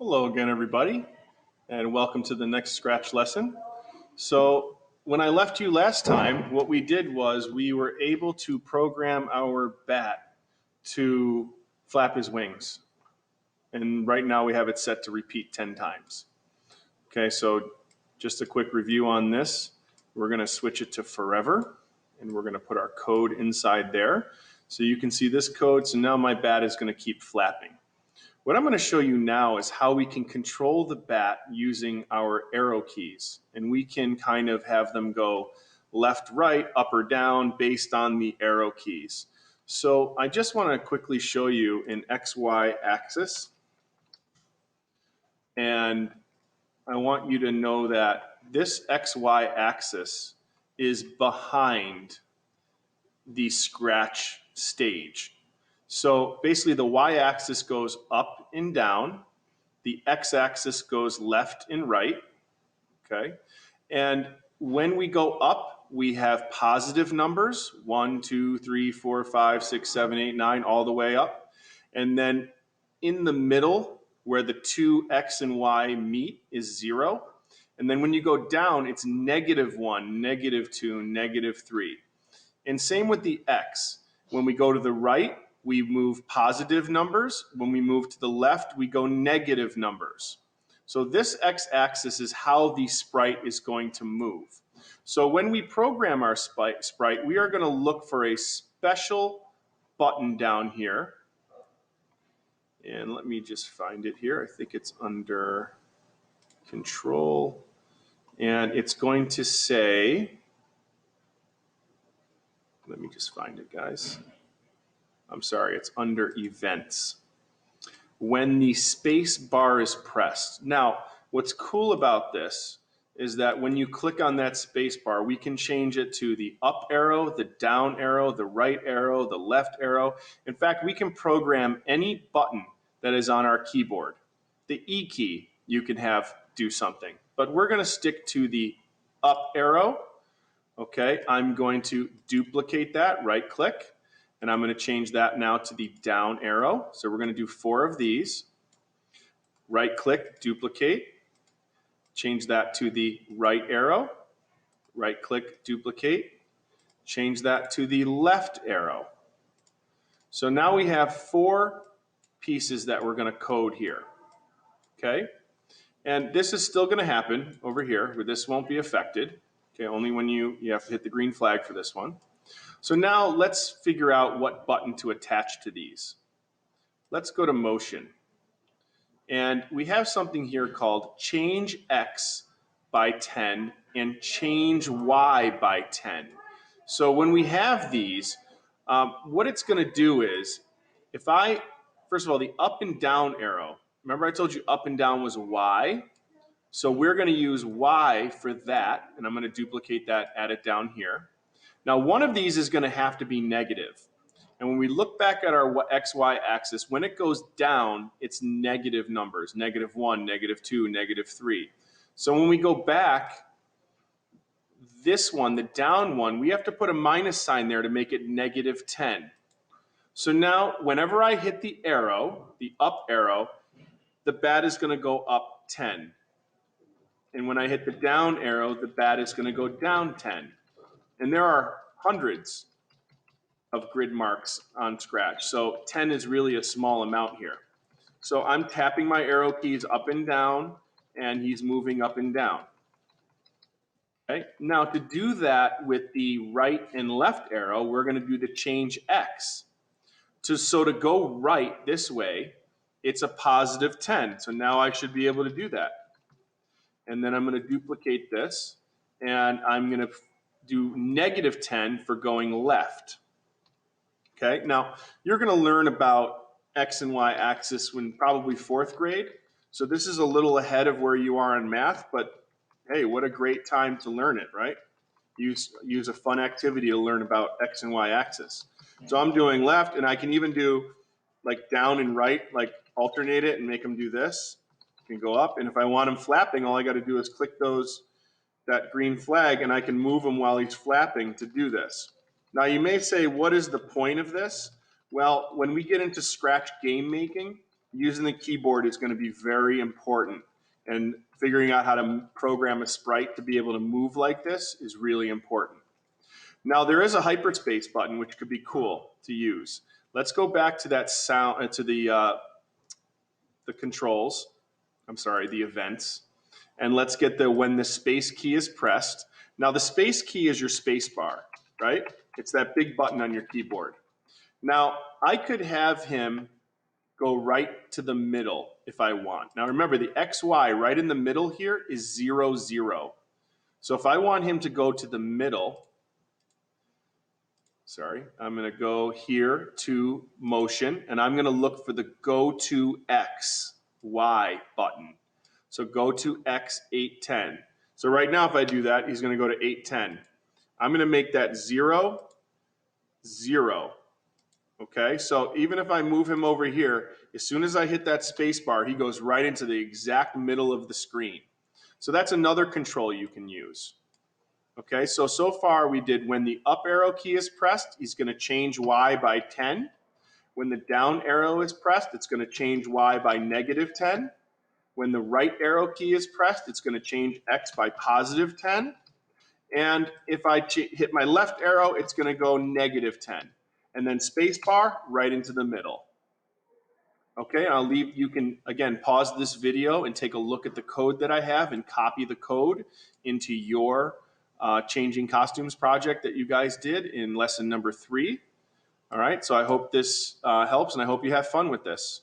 Hello again, everybody, and welcome to the next Scratch lesson. So when I left you last time, what we did was we were able to program our bat to flap his wings. And right now we have it set to repeat 10 times. Okay, so just a quick review on this. We're gonna switch it to forever, and we're gonna put our code inside there. So you can see this code, so now my bat is gonna keep flapping. What I'm going to show you now is how we can control the bat using our arrow keys. And we can kind of have them go left, right, up or down based on the arrow keys. So I just want to quickly show you an XY axis. And I want you to know that this XY axis is behind the scratch stage. So basically the y-axis goes up and down, the x-axis goes left and right, okay? And when we go up, we have positive numbers, 1, 2, 3, 4, 5, 6, 7, 8, 9, all the way up. And then in the middle, where the two x and y meet, is 0. And then when you go down, it's -1, -2, -3. And same with the x. When we go to the right, we move positive numbers. When we move to the left, we go negative numbers. So this x-axis is how the sprite is going to move. So when we program our sprite, we are going to look for a special button down here. And let me just find it here. I think it's under control. And it's going to say, let me just find it, guys. I'm sorry, it's under events. When the space bar is pressed. Now, what's cool about this is that when you click on that space bar, we can change it to the up arrow, the down arrow, the right arrow, the left arrow. In fact, we can program any button that is on our keyboard. The E key you can have do something, but we're going to stick to the up arrow. Okay, I'm going to duplicate that, right click, and I'm going to change that now to the down arrow. So we're going to do 4 of these. Right click, duplicate, change that to the right arrow. Right click, duplicate, change that to the left arrow. So now we have 4 pieces that we're going to code here. Okay, and this is still going to happen over here, but this won't be affected. Okay, only when you have to hit the green flag for this one. So now let's figure out what button to attach to these. Let's go to motion. And we have something here called change X by 10 and change Y by 10. So when we have these, what it's going to do is, first of all, the up and down arrow, remember I told you up and down was Y? So we're going to use Y for that, and I'm going to duplicate that, add it down here. Now, one of these is going to have to be negative. And when we look back at our XY axis, when it goes down, it's negative numbers, -1, -2, -3. So when we go back, this one, the down one, we have to put a minus sign there to make it -10. So now, whenever I hit the arrow, the up arrow, the bat is going to go up 10. And when I hit the down arrow, the bat is going to go down 10. And there are hundreds of grid marks on Scratch. So 10 is really a small amount here. So I'm tapping my arrow keys up and down, and he's moving up and down. Okay. Now to do that with the right and left arrow, we're going to do the change X. So to go right this way, it's a +10. So now I should be able to do that. And then I'm going to duplicate this, and I'm going to do -10 for going left. Okay, now you're going to learn about X and Y axis when probably 4th grade. So this is a little ahead of where you are in math, but hey, what a great time to learn it, right? Use a fun activity to learn about X and Y axis. So I'm doing left, and I can even do like down and right, like alternate it and make them do this. Can go up, and if I want him flapping, all I got to do is click that green flag, and I can move him while he's flapping to do this. Now you may say, what is the point of this? Well, when we get into Scratch game making, using the keyboard is going to be very important. And figuring out how to program a sprite to be able to move like this is really important. Now there is a hyperspace button which could be cool to use. Let's go back to that sound to the controls. I'm sorry, the events, and let's get the when the space key is pressed. Now the space key is your space bar, right? It's that big button on your keyboard. Now I could have him go right to the middle if I want. Now remember the XY right in the middle here is 0, 0. So if I want him to go to the middle, sorry, I'm going to go here to motion, and I'm going to look for the go to X, Y button. So go to X 810. So right now if I do that, he's going to go to 810. I'm going to make that 0, 0. Okay, so even if I move him over here, as soon as I hit that space bar, he goes right into the exact middle of the screen. So that's another control you can use. Okay, so far we did when the up arrow key is pressed, he's going to change Y by 10. When the down arrow is pressed, it's going to change Y by negative 10. When the right arrow key is pressed, it's going to change X by positive 10. And if I hit my left arrow, it's going to go negative 10. And then space bar right into the middle. Okay, I'll leave, you can, again, pause this video and take a look at the code that I have and copy the code into your changing costumes project that you guys did in lesson number 3. All right, so I hope this helps and I hope you have fun with this.